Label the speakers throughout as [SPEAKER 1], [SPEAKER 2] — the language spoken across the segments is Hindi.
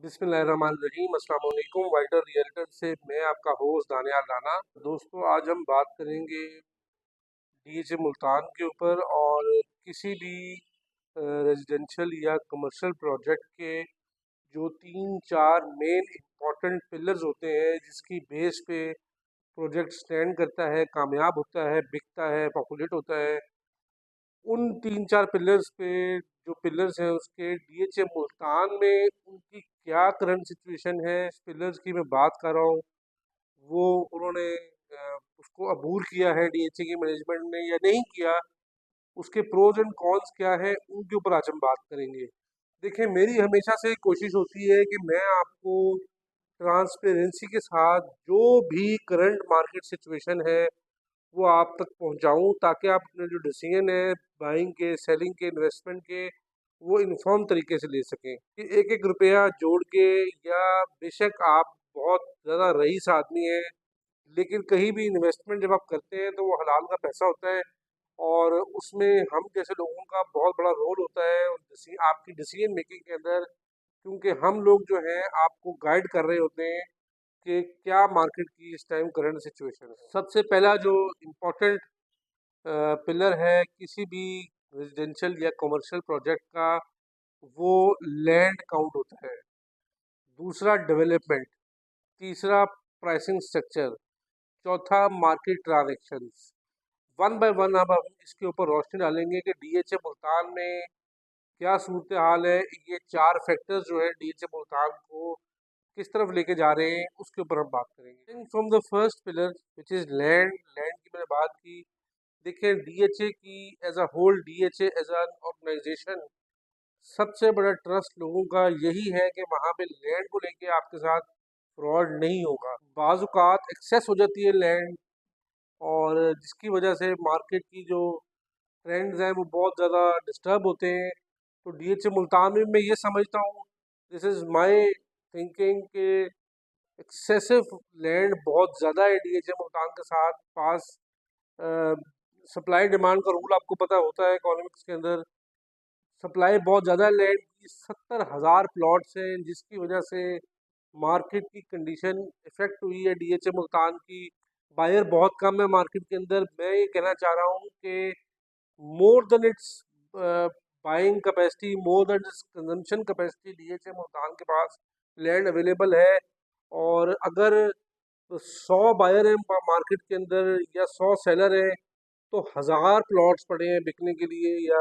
[SPEAKER 1] बिस्मिल्लाहिर्रहमानिर्रहीम। अस्सलाम वालेकुम। वाइडर रियल्टर से मैं आपका होस्ट दानियाल राना। दोस्तों, आज हम बात करेंगे डीएचए मुल्तान के ऊपर और किसी भी रेजिडेंशियल या कमर्शियल प्रोजेक्ट के जो 3-4 मेन इम्पॉर्टेंट पिलर्स होते हैं जिसकी बेस पे प्रोजेक्ट स्टैंड करता है, कामयाब होता है, बिकता है, पॉपुलेट होता है। उन 3-4 पिलर्स पे जो पिलर्स हैं उसके डीएचए मुल्तान में उनकी क्या करंट सिचुएशन है, इस पिलर्स की मैं बात कर रहा हूँ। वो उन्होंने उसको अबूर किया है डीएचए की मैनेजमेंट ने या नहीं किया, उसके प्रोज एंड कॉन्स क्या है, उनके ऊपर आज हम बात करेंगे। देखिए, मेरी हमेशा से कोशिश होती है कि मैं आपको ट्रांसपेरेंसी के साथ जो भी करंट मार्केट सिचुएशन है वो आप तक पहुंचाऊं, ताकि आप अपने जो डिसीजन है बाइंग के, सेलिंग के, इन्वेस्टमेंट के, वो इन्फॉर्म तरीके से ले सकें कि एक एक रुपया जोड़ के, या बेशक आप बहुत ज़्यादा रईस आदमी हैं लेकिन कहीं भी इन्वेस्टमेंट जब आप करते हैं तो वो हलाल का पैसा होता है और उसमें हम जैसे लोगों का बहुत बड़ा रोल होता है आपकी डिसीजन मेकिंग के अंदर, क्योंकि हम लोग जो है आपको गाइड कर रहे होते हैं कि क्या मार्केट की इस टाइम करंट सिचुएशन है। सबसे पहला जो इम्पोर्टेंट पिलर है किसी भी रेजिडेंशियल या कमर्शियल प्रोजेक्ट का, वो लैंड काउंट होता है। दूसरा डेवलपमेंट, तीसरा प्राइसिंग स्ट्रक्चर, चौथा market transactions. One by one अब हम इसके ऊपर रोशनी डालेंगे कि डीएचए मुल्तान में क्या सूरत हाल है। ये 4 फैक्टर्स जो है डीएचए मुल्तान को किस तरफ लेके जा रहे हैं उसके ऊपर हम बात करेंगे। From the first pillar which is land. Land की मैंने बात की। देखिए, डीएचए की as a whole, DHA as an organisation, सबसे बड़ा ट्रस्ट लोगों का यही है कि वहाँ पे लैंड को लेके आपके साथ फ्रॉड नहीं होगा। बाज़ एक्सेस हो जाती है लैंड, और जिसकी वजह से मार्केट की जो ट्रेंड्स हैं वो बहुत ज़्यादा डिस्टर्ब होते हैं। तो डीएचए मुल्तान में मैं ये समझता हूँ, दिस इज़ माय थिंकिंग, के एक्सेसिव लैंड बहुत ज़्यादा है डीएचए मुल्तान के साथ पास। सप्लाई डिमांड का रूल आपको पता होता है इकोनॉमिक्स के अंदर। सप्लाई बहुत ज़्यादा है लैंड की, 70,000 प्लॉट्स हैं, जिसकी वजह से मार्केट की कंडीशन इफेक्ट हुई है डीएचए मुल्तान की। बायर बहुत कम है मार्केट के अंदर। मैं ये कहना चाह रहा हूँ कि more than it's buying capacity, more than it's consumption capacity, DHA Multan के पास लैंड अवेलेबल है। और अगर 100 बायर हैं मार्केट के अंदर या 100 सेलर हैं, तो 1000 प्लॉट्स पड़े हैं बिकने के लिए या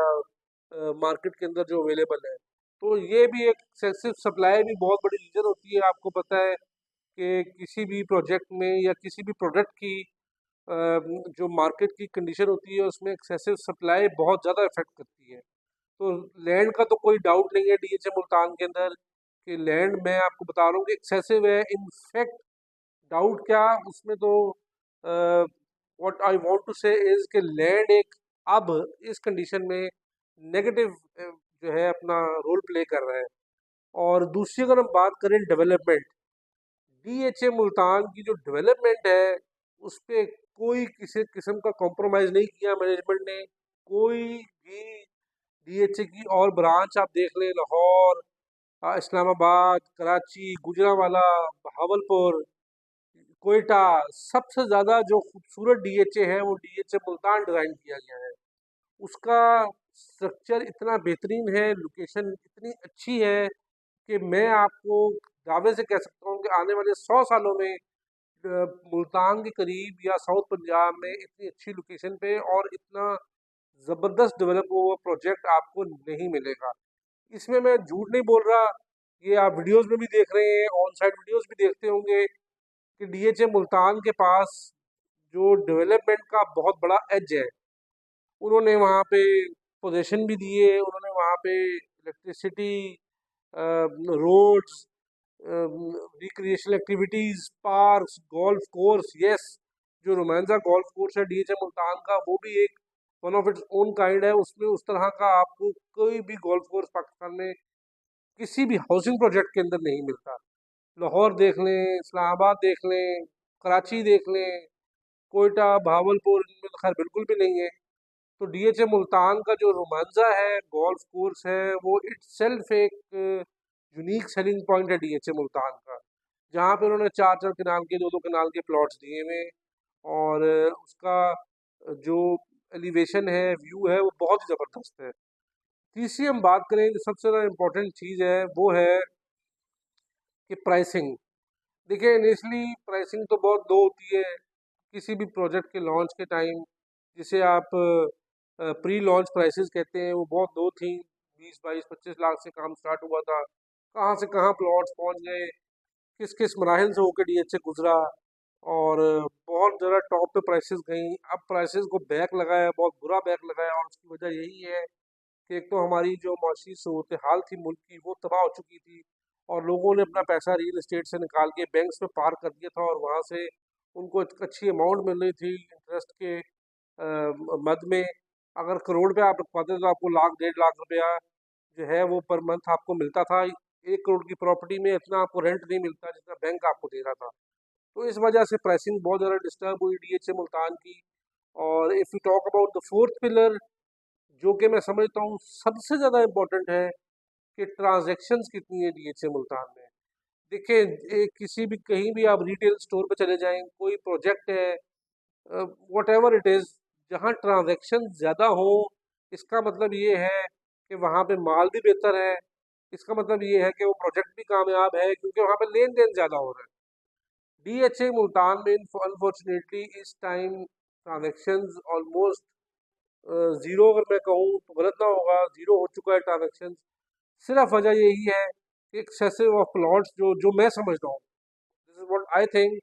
[SPEAKER 1] मार्केट के अंदर जो अवेलेबल है। तो ये भी एक एक्सेसिव सप्लाई भी बहुत बड़ी रीज़न होती है। आपको पता है कि किसी भी प्रोजेक्ट में या किसी भी प्रोडक्ट की जो मार्केट की कंडीशन होती है उसमें एक्सेसिव सप्लाई बहुत ज़्यादा इफेक्ट करती है। तो लैंड का तो कोई डाउट नहीं है डीएचए मुल्तान के अंदर कि लैंड, मैं आपको बता रहा हूँ कि एक्सेसिव है। इनफैक्ट डाउट क्या, उसमें तो व्हाट आई वांट टू से इज कि लैंड एक अब इस कंडीशन में नेगेटिव जो है अपना रोल प्ले कर रहा है। और दूसरी अगर हम बात करें डेवलपमेंट, डीएचए मुल्तान की जो डेवलपमेंट है उस पे कोई किसी किस्म का कॉम्प्रोमाइज़ नहीं किया मैनेजमेंट ने। कोई भी डीएचए की और ब्रांच आप देख लें, लाहौर, इस्लामाबाद, कराची, गुजरांवाला, बहावलपुर, कोयटा, सबसे ज़्यादा जो खूबसूरत डीएचए है वो डीएचए मुल्तान डिज़ाइन किया गया है। उसका स्ट्रक्चर इतना बेहतरीन है, लोकेशन इतनी अच्छी है कि मैं आपको दावे से कह सकता हूँ कि आने वाले 100 सालों में मुल्तान के करीब या साउथ पंजाब में इतनी अच्छी लोकेशन पे और इतना ज़बरदस्त डेवलप हुआ प्रोजेक्ट आपको नहीं मिलेगा। इसमें मैं झूठ नहीं बोल रहा, ये आप वीडियोस में भी देख रहे हैं, ऑन साइट वीडियोस भी देखते होंगे कि डीएचए मुल्तान के पास जो डेवलपमेंट का बहुत बड़ा एज है। उन्होंने वहाँ पे पोजीशन भी दिए, उन्होंने वहाँ पे electricity, roads, recreational activities, parks, golf course, yes, जो रोमांसा गोल्फ कोर्स है डीएचए मुल्तान का, वो भी एक one of its own kind है। उसमें उस तरह का आपको कोई भी गोल्फ कोर्स पाकिस्तान में किसी भी हाउसिंग प्रोजेक्ट के अंदर नहीं मिलता। लाहौर देख लें, इस्लामाबाद देख लें, कराची देख लें, कोयटा, भावलपुर, इनमें तो खैर बिल्कुल भी नहीं है। तो डीएचए मुल्तान का जो रोमांजा है, गोल्फ कोर्स है, वो इट्सेल्फ एक यूनिक सेलिंग पॉइंट है डीएचए मुल्तान का, जहाँ पे उन्होंने 4-4 कनाल के 2-2 कनाल के प्लॉट्स दिए हुए हैं, और उसका जो एलिवेशन है, व्यू है, वो बहुत ही ज़बरदस्त है। तीसरी हम बात करें, जो सबसे ज़्यादा इम्पोर्टेंट चीज़ है वो है कि प्राइसिंग। देखिए, इनिशियली प्राइसिंग तो बहुत लो होती है किसी भी प्रोजेक्ट के लॉन्च के टाइम, जिसे आप प्री लॉन्च प्राइसेस कहते हैं, वो बहुत लो थी। 20-22-25 लाख से काम स्टार्ट हुआ था, कहाँ से कहाँ प्लॉट्स पहुँच गए, किस किस मराहिल से होकर डीएच से गुजरा, और बहुत ज़्यादा टॉप पे प्राइसेस गई। अब प्राइसेस को बैक लगाया, बहुत बुरा बैक लगाया, और उसकी वजह यही है कि एक तो हमारी जो माशी सूरत हाल थी मुल्क की, वो तबाह हो चुकी थी, और लोगों ने अपना पैसा रियल एस्टेट से निकाल के बैंक्स में पार कर दिया था, और वहाँ से उनको एक अच्छी अमाउंट मिल रही थी इंटरेस्ट के मद में। अगर करोड़ पे आप रखवाते तो आपको लाख 1.5 लाख रुपया जो है वो पर मंथ आपको मिलता था। 1 करोड़ की प्रॉपर्टी में इतना आपको रेंट नहीं मिलता जितना बैंक आपको दे रहा था। तो इस वजह से प्राइसिंग बहुत ज़्यादा डिस्टर्ब हुई डीएचए मुल्तान की। और if you talk about the fourth pillar, जो कि मैं समझता हूँ सबसे ज़्यादा इम्पोर्टेंट है, कि ट्रांजैक्शंस कितनी है डीएचए मुल्तान में। देखिए, किसी भी कहीं भी आप रिटेल स्टोर पे चले जाएं, कोई प्रोजेक्ट है, वट एवर इट इज़, जहाँ ट्रांजैक्शन ज़्यादा हो, इसका मतलब ये है कि वहाँ पे माल भी बेहतर है। इसका मतलब ये है कि वो प्रोजेक्ट भी कामयाब है, क्योंकि वहाँ पे लेन देन ज़्यादा हो रहा है। डीएचए मुल्तान में अनफॉर्चुनेटली इस टाइम ट्रांजेक्शन्स ऑलमोस्ट ज़ीरो, अगर मैं कहूँ तो गलत ना होगा, ज़ीरो हो चुका है ट्रांजेक्शन। सिर्फ वजह यही है कि एक्सेसिव ऑफ प्लॉट्स, जो मैं समझता हूँ, this is what I think,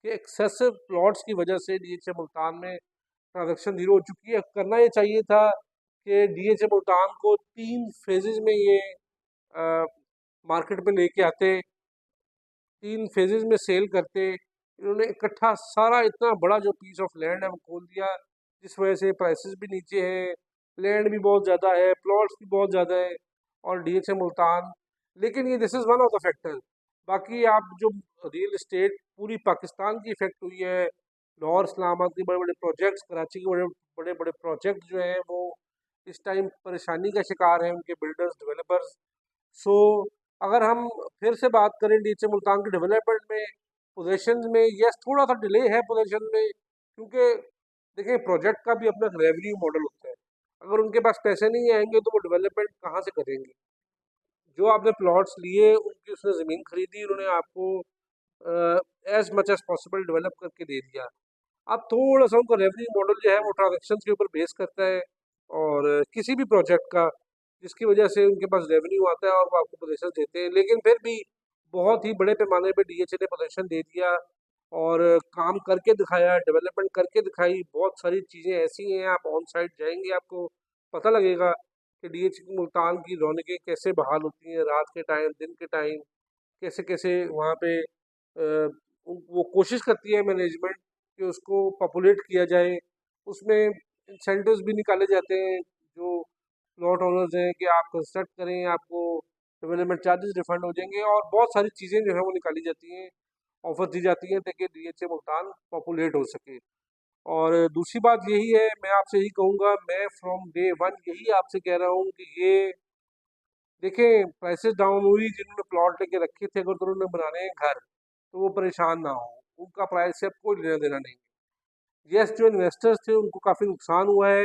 [SPEAKER 1] कि एक्सेसिव प्लॉट्स की वजह से डीएचए मुल्तान में ट्रांजेक्शन ज़ीरो हो चुकी है। करना ये चाहिए था कि डीएचए मुल्तान को 3 फेजेज में ये मार्केट में लेके आते, 3 फेजेज में सेल करते। इन्होंने इकट्ठा सारा इतना बड़ा जो पीस ऑफ लैंड है वो खोल दिया, जिस वजह से प्राइसेस भी नीचे हैं, लैंड भी बहुत ज़्यादा है, प्लॉट्स भी बहुत ज़्यादा है, और डीएचए मुल्तान। लेकिन ये this is one of the factor. बाकी आप जो रियल इस्टेट पूरी पाकिस्तान की इफेक्ट हुई है, लाहौर इस्लामाबाद के बड़े बड़े प्रोजेक्ट्स, कराची के बड़े बड़े बड़े प्रोजेक्ट जो हैं वो इस टाइम परेशानी का शिकार हैं, उनके बिल्डर्स, डेवलपर्स। सो अगर हम फिर से बात करें डीएचए मुल्तान के डेवलपमेंट में, पोजीशन में, यस थोड़ा सा डिले है पोजीशन में, क्योंकि देखिए, प्रोजेक्ट का भी अपना रेवेन्यू मॉडल होता है। अगर उनके पास पैसे नहीं आएंगे तो वो डेवलपमेंट कहाँ से करेंगे। जो आपने प्लॉट्स लिए, उनकी उसने ज़मीन खरीदी, उन्होंने आपको as much as possible develop करके दे दिया। अब थोड़ा सा उनका रेवेन्यू मॉडल जो है वो ट्रांजेक्शन के ऊपर बेस करता है, और किसी भी प्रोजेक्ट का, जिसकी वजह से उनके पास रेवेन्यू आता है और वो आपको पोजीशन देते हैं। लेकिन फिर भी बहुत ही बड़े पैमाने पे डीएचए ने पोजीशन दे दिया, और काम करके दिखाया, डेवलपमेंट करके दिखाई। बहुत सारी चीज़ें ऐसी हैं, आप ऑन साइट जाएंगे आपको पता लगेगा कि डीएचए मुल्तान की रौनकें कैसे बहाल होती हैं, रात के टाइम, दिन के टाइम, कैसे कैसे वहाँ पे वो कोशिश करती है मैनेजमेंट कि उसको पॉपुलेट किया जाए। उसमें इंसेंटिव्स भी निकाले जाते हैं जो प्लॉट ओनर्स हैं, कि आप कंस्ट्रक्ट करें, आपको डेवलपमेंट चार्जेस रिफंड हो जाएंगे, और बहुत सारी चीज़ें जो है वो निकाली जाती हैं, ऑफर दी जाती हैं, ताकि डीएचए मुल्तान पॉपुलेट हो सके। और दूसरी बात यही है, मैं आपसे यही कहूँगा, मैं फ्रॉम डे वन यही आपसे कह रहा हूँ कि ये देखें, प्राइसेस डाउन हुई, जिन्होंने प्लॉट लेके रखे थे, अगर तो उन्होंने बनाने हैं घर, तो वो परेशान ना हो, उनका प्राइस से अब कोई लेना देना नहीं। यस, जो इन्वेस्टर्स थे उनको काफ़ी नुकसान हुआ है,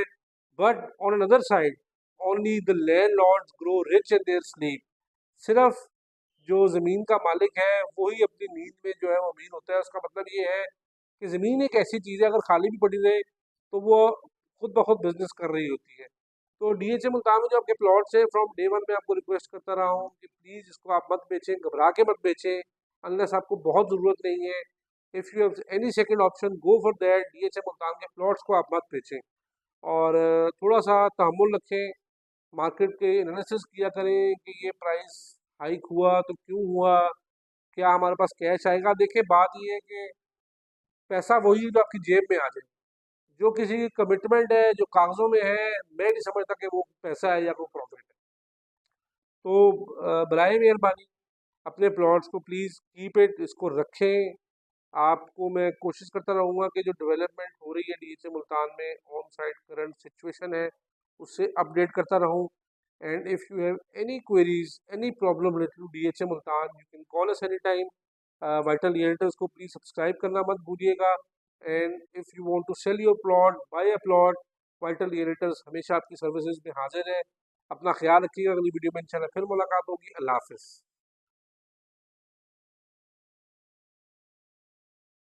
[SPEAKER 1] but on another side, only the landlords grow rich in their sleep. सिर्फ जो ज़मीन का मालिक है वही अपनी नींद में जो है वो अमीर होता है। उसका मतलब ये है कि ज़मीन एक ऐसी चीज़ है, अगर खाली भी पड़ी रहे तो वो खुद ब खुद बिजनेस कर रही होती है। तो डीएचए मुल्तान में जो आपके प्लॉट्स हैं, फ्रॉम डे वन में आपको रिक्वेस्ट करता रहा हूँ कि प्लीज़ इसको आप मत बेचें, घबरा के मत बेचें, अनलेस आपको बहुत ज़रूरत नहीं है। If you have any second option, go for that. DHA Multan के प्लॉट्स को आप मत बेचें, और थोड़ा सा तहम्मुल रखें, मार्केट के एनालिसिस किया करें कि ये प्राइस हाइक हुआ तो क्यों हुआ, क्या हमारे पास कैश आएगा। देखिए, बात ये है कि पैसा वही है जो आपकी जेब में आ जाए। जो किसी की कमिटमेंट है, जो कागज़ों में है, मैं नहीं समझता कि वो पैसा है या कोई प्रॉफिट है। तो बराए मेहरबानी अपने प्लॉट्स को प्लीज़ कीप इट, इसको रखें। आपको मैं कोशिश करता रहूँगा कि जो डेवलपमेंट हो रही है डीएचए मुल्तान में, ऑन साइट करंट सिचुएशन है, उससे अपडेट करता रहूँ। And if you have any queries, any problem related to DHA Multan, you can call us anytime. Vital Realtors को please subscribe करना मत भूलिएगा. And if you want to sell your plot, buy a plot, Vital Realtors हमेशा आपकी सर्विसेज में हाजिर है. अपना ख्याल रखिएगा. अगली वीडियो में इंशाल्लाह फिर मुलाकात होगी. अल्लाह हाफिज़.